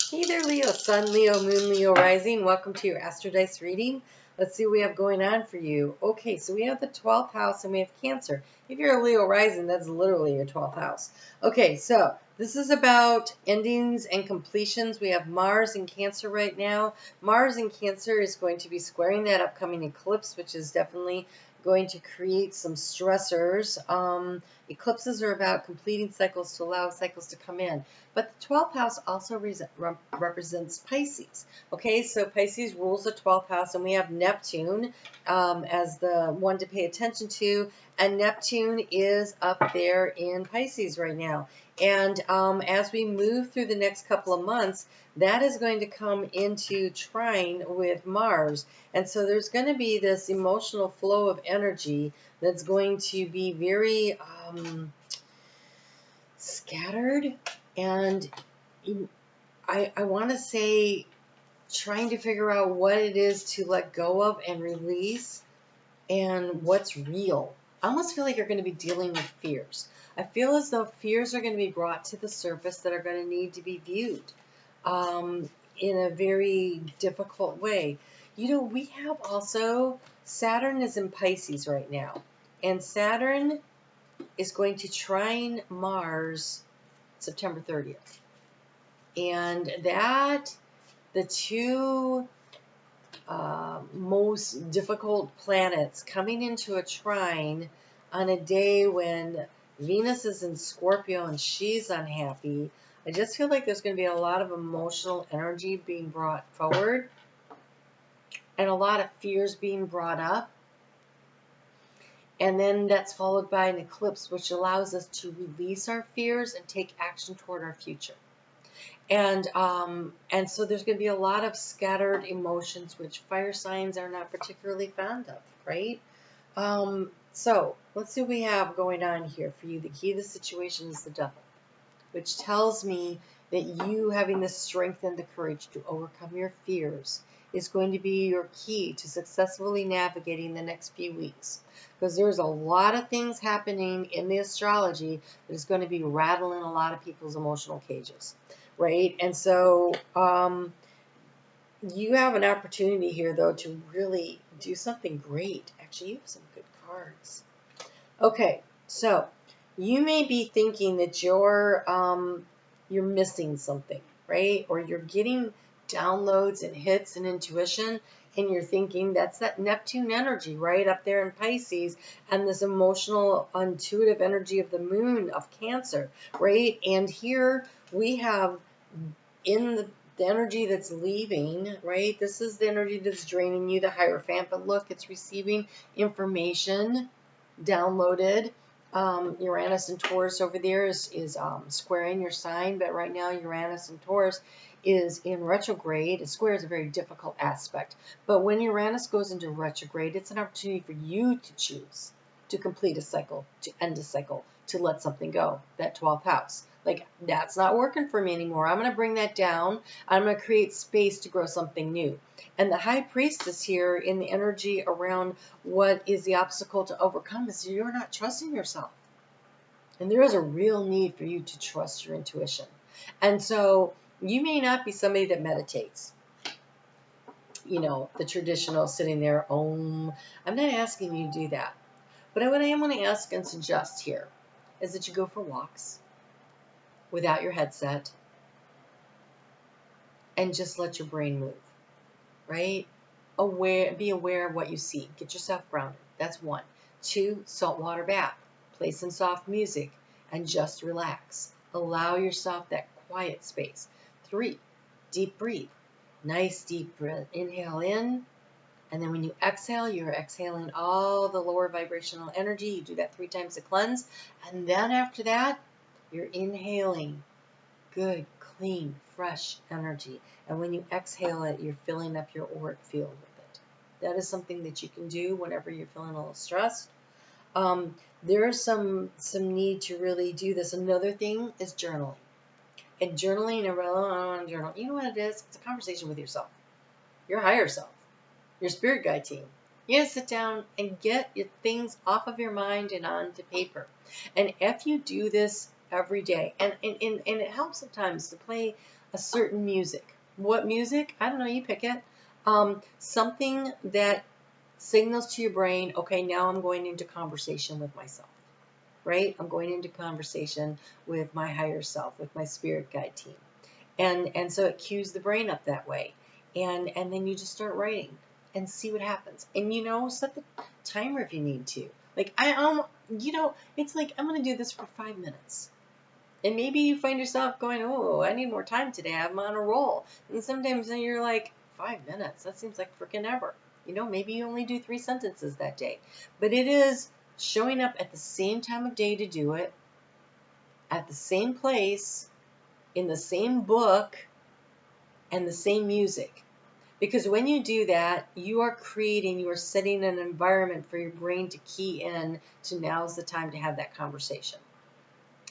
Hey there, Leo. Sun, Leo, Moon, Leo, Rising. Welcome to your Astro Dice reading. Let's see what we have going on for you. Okay, so we have the 12th house and we have Cancer. If you're a Leo Rising, that's literally your 12th house. Okay, so this is about endings and completions. We have Mars in Cancer right now. Mars in Cancer is going to be squaring that upcoming eclipse, which is definitely going to create some stressors. Eclipses are about completing cycles to allow cycles to come in. But the 12th house also represents Pisces. Okay, so Pisces rules the 12th house, and we have Neptune as the one to pay attention to. And Neptune is up there in Pisces right now. And as we move through the next couple of months, that is going to come into trine with Mars. And so there's going to be this emotional flow of energy that's going to be very scattered. And I want to say trying to figure out what it is to let go of and release and what's real. I almost feel like you're going to be dealing with fears. I feel as though fears are going to be brought to the surface that are going to need to be viewed in a very difficult way. You know, we have also, Saturn is in Pisces right now. And Saturn is going to trine Mars September 30th. And that, the two most difficult planets coming into a trine on a day when Venus is in Scorpio and she's unhappy. I just feel like there's going to be a lot of emotional energy being brought forward and a lot of fears being brought up. And then that's followed by an eclipse, which allows us to release our fears and take action toward our future. And so there's going to be a lot of scattered emotions, which fire signs are not particularly fond of, right? So let's see what we have going on here for you. The key to the situation is the Devil, which tells me that you having the strength and the courage to overcome your fears is going to be your key to successfully navigating the next few weeks. Because there's a lot of things happening in the astrology that is going to be rattling a lot of people's emotional cages. Right? And so you have an opportunity here, though, to really do something great. Actually, you have some good cards. Okay, so you may be thinking that you're missing something, right? Or you're getting downloads and hits and intuition, and you're thinking that's that Neptune energy right up there in Pisces, and this emotional, intuitive energy of the moon of Cancer, right? And here we have in the energy that's leaving, right? This is the energy that's draining you, the Hierophant, but look, it's receiving information downloaded. Uranus and Taurus over there is squaring your sign, but right now Uranus and Taurus is in retrograde. A square is a very difficult aspect, but when Uranus goes into retrograde, it's an opportunity for you to choose to complete a cycle, to end a cycle, to let something go. That 12th house. Like, that's not working for me anymore. I'm going to bring that down. I'm going to create space to grow something new. And the High Priestess here in the energy around what is the obstacle to overcome is you're not trusting yourself. And there is a real need for you to trust your intuition. And so you may not be somebody that meditates. You know, the traditional sitting there, I'm not asking you to do that. But what I am going to ask and suggest here is that you go for walks without your headset and just let your brain move, right? Be aware of what you see. Get yourself grounded. That's 1. 2, saltwater bath. Play some soft music and just relax. Allow yourself that quiet space. 3, deep breathe. Nice deep breath. Inhale in. And then when you exhale, you're exhaling all the lower vibrational energy. You do that 3 times to cleanse. And then after that, you're inhaling good, clean, fresh energy. And when you exhale it, you're filling up your auric field with it. That is something that you can do whenever you're feeling a little stressed. There is some need to really do this. Another thing is journaling. And journaling, journal. You know what it is? It's a conversation with yourself, your higher self, your spirit guide team. You gotta sit down and get your things off of your mind and onto paper. And if you do this every day. And it helps sometimes to play a certain music. What music? I don't know, you pick it. Something that signals to your brain, okay, now I'm going into conversation with myself, right? I'm going into conversation with my higher self, with my spirit guide team. And so it cues the brain up that way. And then you just start writing and see what happens. And set the timer if you need to. Like it's like I'm gonna do this for 5 minutes. And maybe you find yourself going, oh, I need more time today. I'm on a roll. And sometimes then you're like, 5 minutes? That seems like freaking ever. Maybe you only do 3 sentences that day. But it is showing up at the same time of day to do it, at the same place, in the same book, and the same music. Because when you do that, you are setting an environment for your brain to key in to now's the time to have that conversation.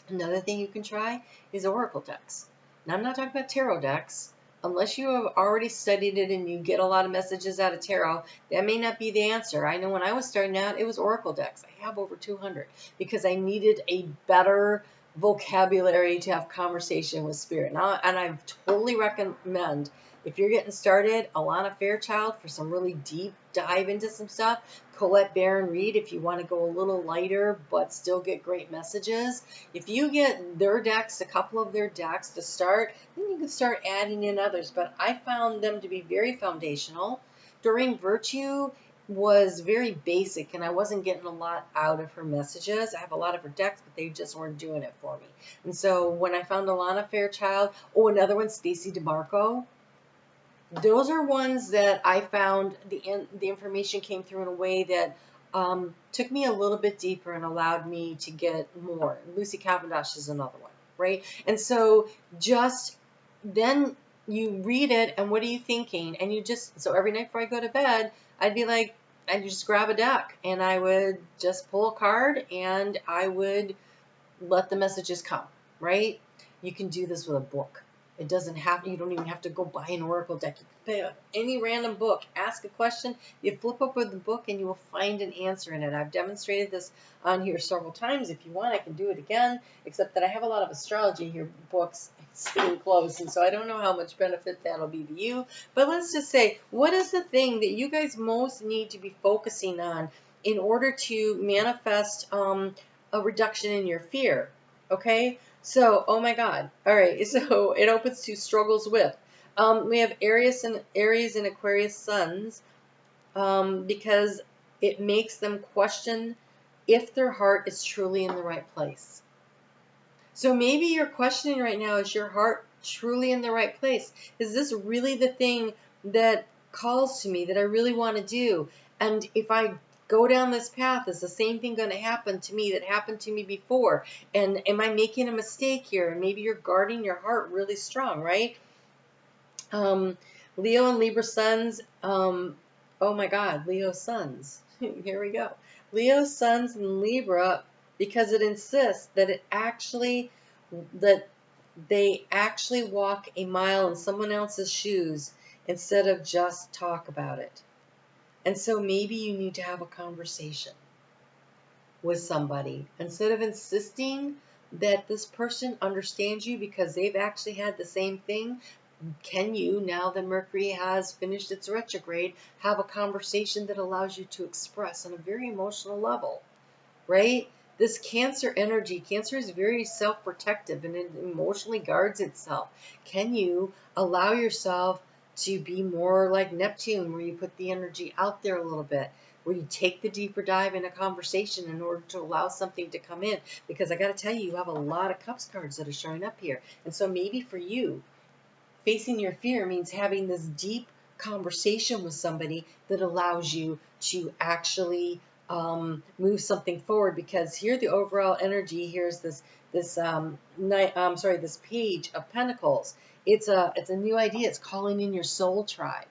Another thing you can try is oracle decks. Now, I'm not talking about tarot decks. Unless you have already studied it and you get a lot of messages out of tarot, that may not be the answer. I know when I was starting out, it was oracle decks. I have over 200 because I needed a better vocabulary to have conversation with spirit. And I totally recommend, if you're getting started, Alana Fairchild for some really deep dive into some stuff. Colette Baron Reed if you want to go a little lighter but still get great messages. If you get their decks, a couple of their decks to start, then you can start adding in others. But I found them to be very foundational. Doreen Virtue was very basic, and I wasn't getting a lot out of her messages. I have a lot of her decks, but they just weren't doing it for me. And so when I found Alana Fairchild, another one, Stacey DeMarco, those are ones that I found the information came through in a way that took me a little bit deeper and allowed me to get more. Lucy Cavendish is another one, right? And so just then you read it, and what are you thinking? And so every night before I go to bed, I'd just grab a deck, and I would just pull a card, and I would let the messages come, right? You can do this with a book. You don't even have to go buy an oracle deck. You can pick any random book, ask a question, you flip open the book, and you will find an answer in it. I've demonstrated this on here several times. If you want, I can do it again, except that I have a lot of astrology here books sitting close, and so I don't know how much benefit that'll be to you. But let's just say, what is the thing that you guys most need to be focusing on in order to manifest a reduction in your fear? Okay? So, oh my God. All right. So it opens to struggles with. We have Aries and Aquarius suns because it makes them question if their heart is truly in the right place. So maybe you're questioning right now, is your heart truly in the right place? Is this really the thing that calls to me that I really want to do? And if I go down this path, is the same thing going to happen to me that happened to me before? And am I making a mistake here? And maybe you're guarding your heart really strong, right? Leo and Libra suns. Oh my God, Leo suns. Here we go. Leo suns and Libra, because it insists that they actually walk a mile in someone else's shoes instead of just talk about it. And so maybe you need to have a conversation with somebody. Instead of insisting that this person understands you because they've actually had the same thing, can you, now that Mercury has finished its retrograde, have a conversation that allows you to express on a very emotional level, right? This Cancer energy, Cancer is very self-protective and it emotionally guards itself. Can you allow yourself to be more like Neptune, where you put the energy out there a little bit, where you take the deeper dive in a conversation in order to allow something to come in? Because I got to tell you, you have a lot of Cups cards that are showing up here. And so maybe for you, facing your fear means having this deep conversation with somebody that allows you to actually move something forward. Because here, the overall energy here is this Page of Pentacles. It's a new idea. It's calling in your soul tribe,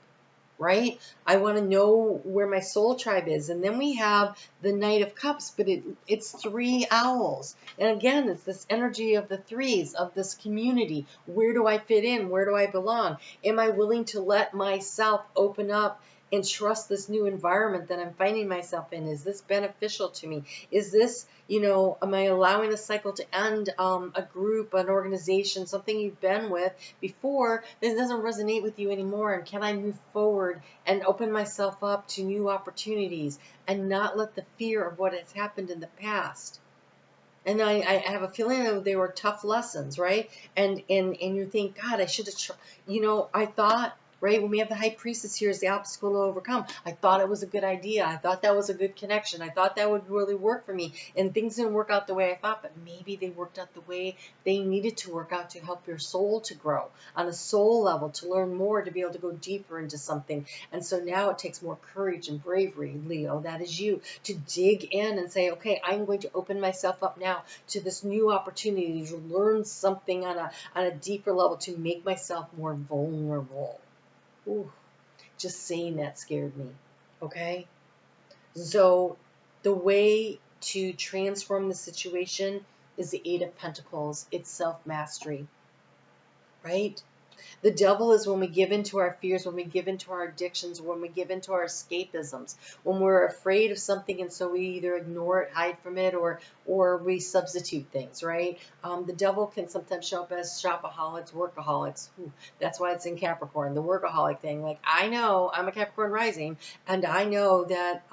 right? I want to know where my soul tribe is. And then we have the Knight of Cups, but it's 3 owls. And again, it's this energy of the threes, of this community. Where do I fit in? Where do I belong? Am I willing to let myself open up and trust this new environment that I'm finding myself in. Is this beneficial to me? Is this, am I allowing the cycle to end? A group, an organization, something you've been with before that doesn't resonate with you anymore, and can I move forward and open myself up to new opportunities and not let the fear of what has happened in the past? And I have a feeling that they were tough lessons, right? And you think, God, I should have, I thought, right, when we have the high priestess here as the obstacle to overcome, I thought it was a good idea. I thought that was a good connection. I thought that would really work for me. And things didn't work out the way I thought, but maybe they worked out the way they needed to work out to help your soul to grow on a soul level, to learn more, to be able to go deeper into something. And so now it takes more courage and bravery, Leo, that is you, to dig in and say, okay, I'm going to open myself up now to this new opportunity to learn something on a deeper level, to make myself more vulnerable. Ooh, just saying that scared me. Okay? So the way to transform the situation is the Eight of Pentacles. It's self-mastery. Right? The devil is when we give into our fears, when we give into our addictions, when we give into our escapisms, when we're afraid of something and so we either ignore it, hide from it, or we substitute things, right? The devil can sometimes show up as shopaholics, workaholics. Ooh, that's why it's in Capricorn, the workaholic thing. Like, I know I'm a Capricorn rising, and I know that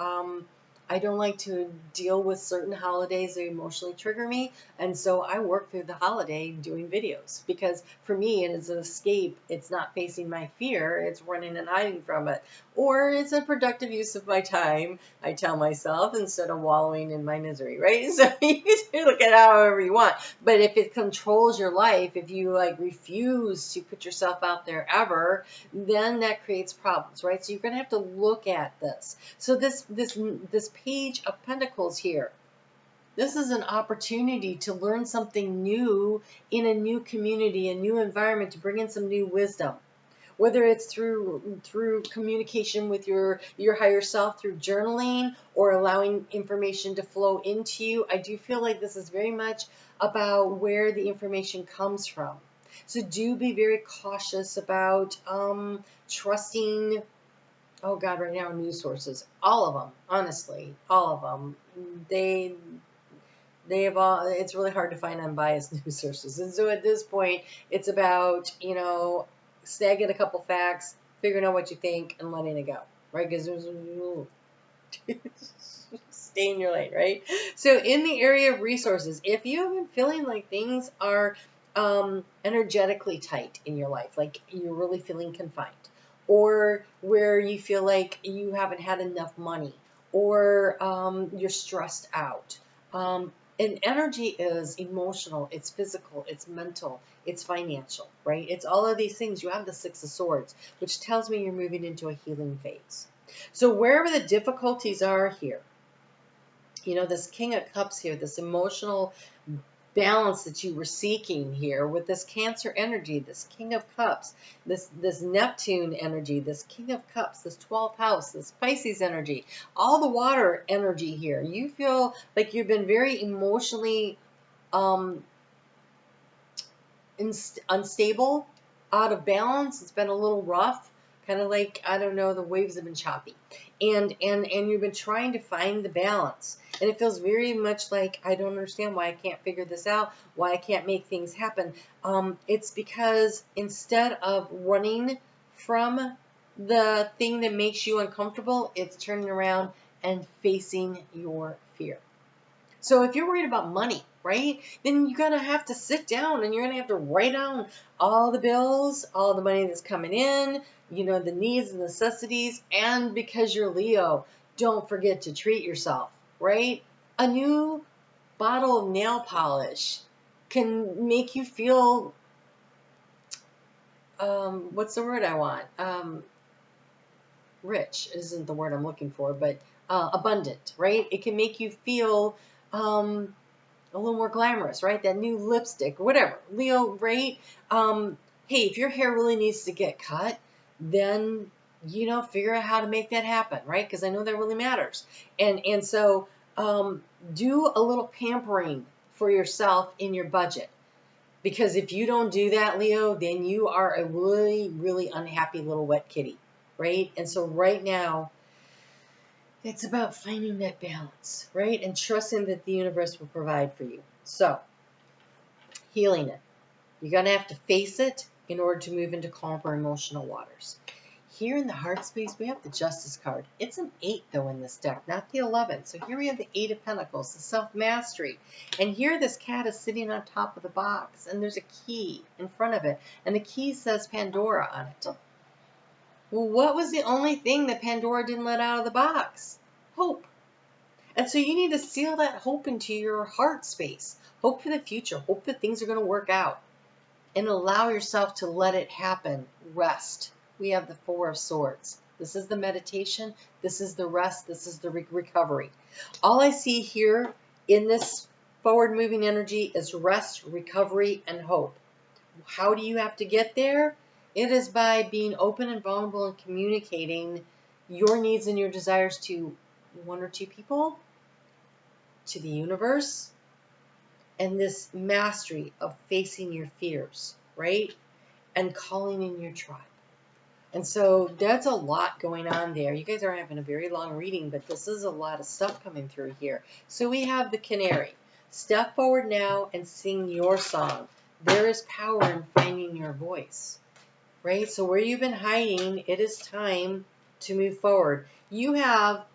I don't like to deal with certain holidays that emotionally trigger me, and so I work through the holiday doing videos, because for me it is an escape. It's not facing my fear, it's running and hiding from it. Or it's a productive use of my time, I tell myself, instead of wallowing in my misery, right? So you can look at it however you want. But if it controls your life, if you refuse to put yourself out there ever, then that creates problems, right? So you're going to have to look at this. So this Page of Pentacles here, this is an opportunity to learn something new in a new community, a new environment, to bring in some new wisdom. Whether it's through communication with your higher self, through journaling, or allowing information to flow into you, I do feel like this is very much about where the information comes from. So do be very cautious about trusting, oh God, right now, news sources. All of them, honestly, all of them. They have all, it's really hard to find unbiased news sources. And so at this point, it's about, snagging a couple facts, figuring out what you think, and letting it go, right? Because there's stay in your lane, right? So in the area of resources, if you have been feeling like things are energetically tight in your life, like you're really feeling confined, or where you feel like you haven't had enough money, or you're stressed out. And energy is emotional, it's physical, it's mental, it's financial, right? It's all of these things. You have the Six of Swords, which tells me you're moving into a healing phase. So wherever the difficulties are here, this King of Cups here, this emotional balance that you were seeking here with this Cancer energy, this King of Cups, this Neptune energy, this King of Cups, this 12th house, this Pisces energy, all the water energy here. You feel like you've been very emotionally unstable, out of balance. It's been a little rough, kind of like, I don't know, the waves have been choppy. And you've been trying to find the balance. And it feels very much like, I don't understand why I can't figure this out, why I can't make things happen. It's because instead of running from the thing that makes you uncomfortable, it's turning around and facing your fear. So if you're worried about money, right, then you're going to have to sit down and you're going to have to write down all the bills, all the money that's coming in, the needs and necessities. And because you're Leo, don't forget to treat yourself, right? A new bottle of nail polish can make you feel, what's the word I want? Rich isn't the word I'm looking for, but abundant, right? It can make you feel a little more glamorous, right? That new lipstick, whatever. Leo, right? Hey, if your hair really needs to get cut, then, figure out how to make that happen, right? Because I know that really matters. And so do a little pampering for yourself in your budget. Because if you don't do that, Leo, then you are a really, really unhappy little wet kitty. right? And so right now, it's about finding that balance, right? And trusting that the universe will provide for you. So, healing it. You're going to have to face it in order to move into calmer emotional waters. Here in the heart space, we have the Justice card. It's an 8, though, in this deck, not the 11. So here we have the 8 of Pentacles, the self-mastery. And here this cat is sitting on top of the box, and there's a key in front of it. And the key says Pandora on it. Well, what was the only thing that Pandora didn't let out of the box? Hope. And so you need to seal that hope into your heart space. Hope for the future. Hope that things are going to work out. And allow yourself to let it happen. Rest. We have the 4 of Swords. This is the meditation. This is the rest. This is the recovery. All I see here in this forward moving energy is rest, recovery, and hope. How do you have to get there? It is by being open and vulnerable and communicating your needs and your desires to 1 or 2 people, to the universe, and this mastery of facing your fears, right? And calling in your tribe. And so that's a lot going on there. You guys are having a very long reading, but this is a lot of stuff coming through here. So we have the canary. Step forward now and sing your song. There is power in finding your voice, right? So where you've been hiding, it is time to move forward. You have,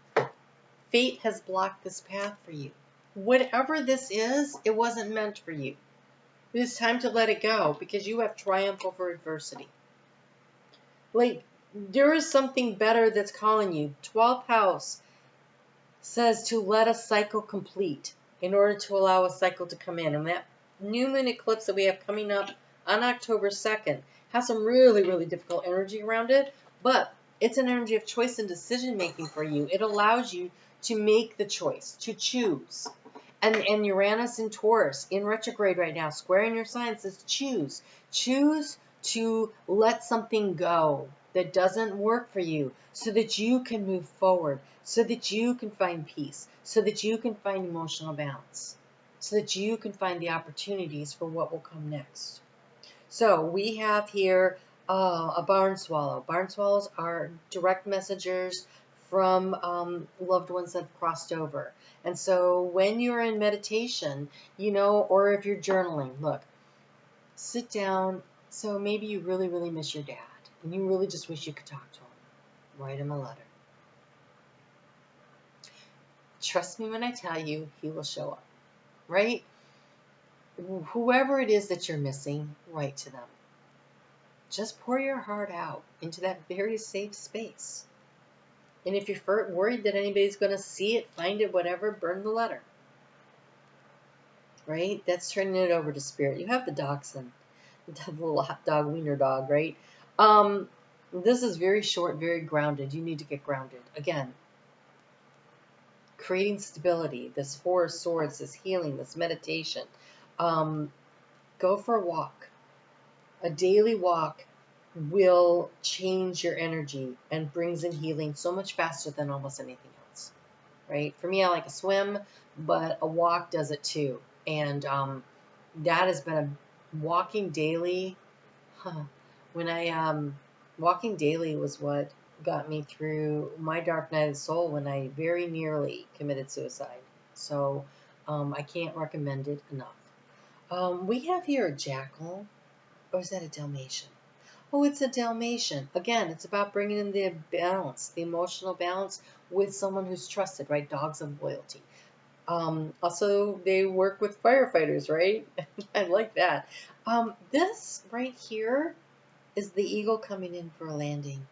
fate has blocked this path for you. Whatever this is, it wasn't meant for you. It is time to let it go because you have triumph over adversity. Like, there is something better that's calling you. 12th house says to let a cycle complete in order to allow a cycle to come in. And that new moon eclipse that we have coming up on October 2nd has some really, really difficult energy around it, but it's an energy of choice and decision making for you. It allows you to make the choice, to choose. And Uranus in Taurus, in retrograde right now, squaring your sign, says choose. Choose to let something go that doesn't work for you so that you can move forward, so that you can find peace, so that you can find emotional balance, so that you can find the opportunities for what will come next. So we have here a barn swallow. Barn swallows are direct messengers from loved ones that have crossed over. And so when you're in meditation, you know, or if you're journaling, look, sit down. So maybe you really, really miss your dad and you really just wish you could talk to him. Write him a letter. Trust me when I tell you, he will show up, right? Whoever it is that you're missing, write to them. Just pour your heart out into that very safe space. And if you're worried that anybody's going to see it, find it, whatever, burn the letter. Right? That's turning it over to spirit. You have the dachshund, the little hot dog, wiener dog, right? This is very short, very grounded. You need to get grounded. Again, creating stability, this 4 of Swords, this healing, this meditation. Go for a walk. A daily walk will change your energy and brings in healing so much faster than almost anything else, right? For me, I like a swim, but a walk does it too. And that has been a walking daily. Walking daily was what got me through my dark night of the soul when I very nearly committed suicide. So I can't recommend it enough. We have here a jackal, or is that a Dalmatian? Oh, it's a Dalmatian. Again, it's about bringing in the balance, the emotional balance with someone who's trusted, right? Dogs of loyalty. Also, they work with firefighters, right? I like that. This right here is the eagle coming in for a landing.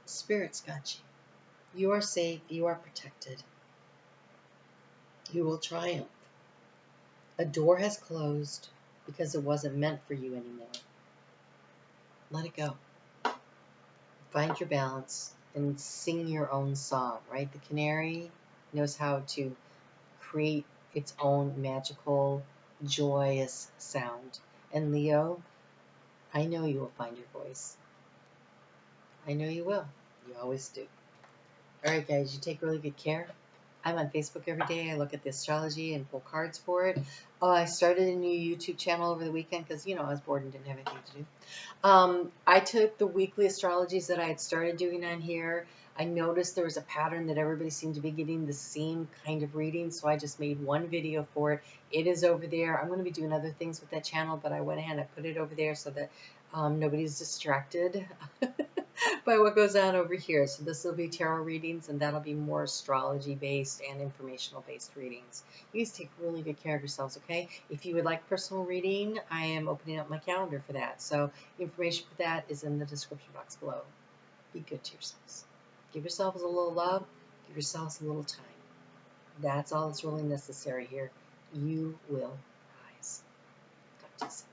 Spirit's got you. You are safe. You are protected. You will triumph. A door has closed because it wasn't meant for you anymore. Let it go. Find your balance and sing your own song, right? The canary knows how to create its own magical, joyous sound. And Leo, I know you will find your voice. I know you will. You always do. All right, guys, you take really good care. I'm on Facebook every day. I look at the astrology and pull cards for it. Oh, I started a new YouTube channel over the weekend because, I was bored and didn't have anything to do. I took the weekly astrologies that I had started doing on here. I noticed there was a pattern that everybody seemed to be getting the same kind of reading, so I just made one video for it. It is over there. I'm going to be doing other things with that channel, but I went ahead and I put it over there so that nobody's distracted by what goes on over here. So this will be tarot readings, and that'll be more astrology-based and informational-based readings. You guys take really good care of yourselves, okay? If you would like personal reading, I am opening up my calendar for that. So information for that is in the description box below. Be good to yourselves. Give yourselves a little love. Give yourselves a little time. That's all that's really necessary here. You will rise. Talk to you soon.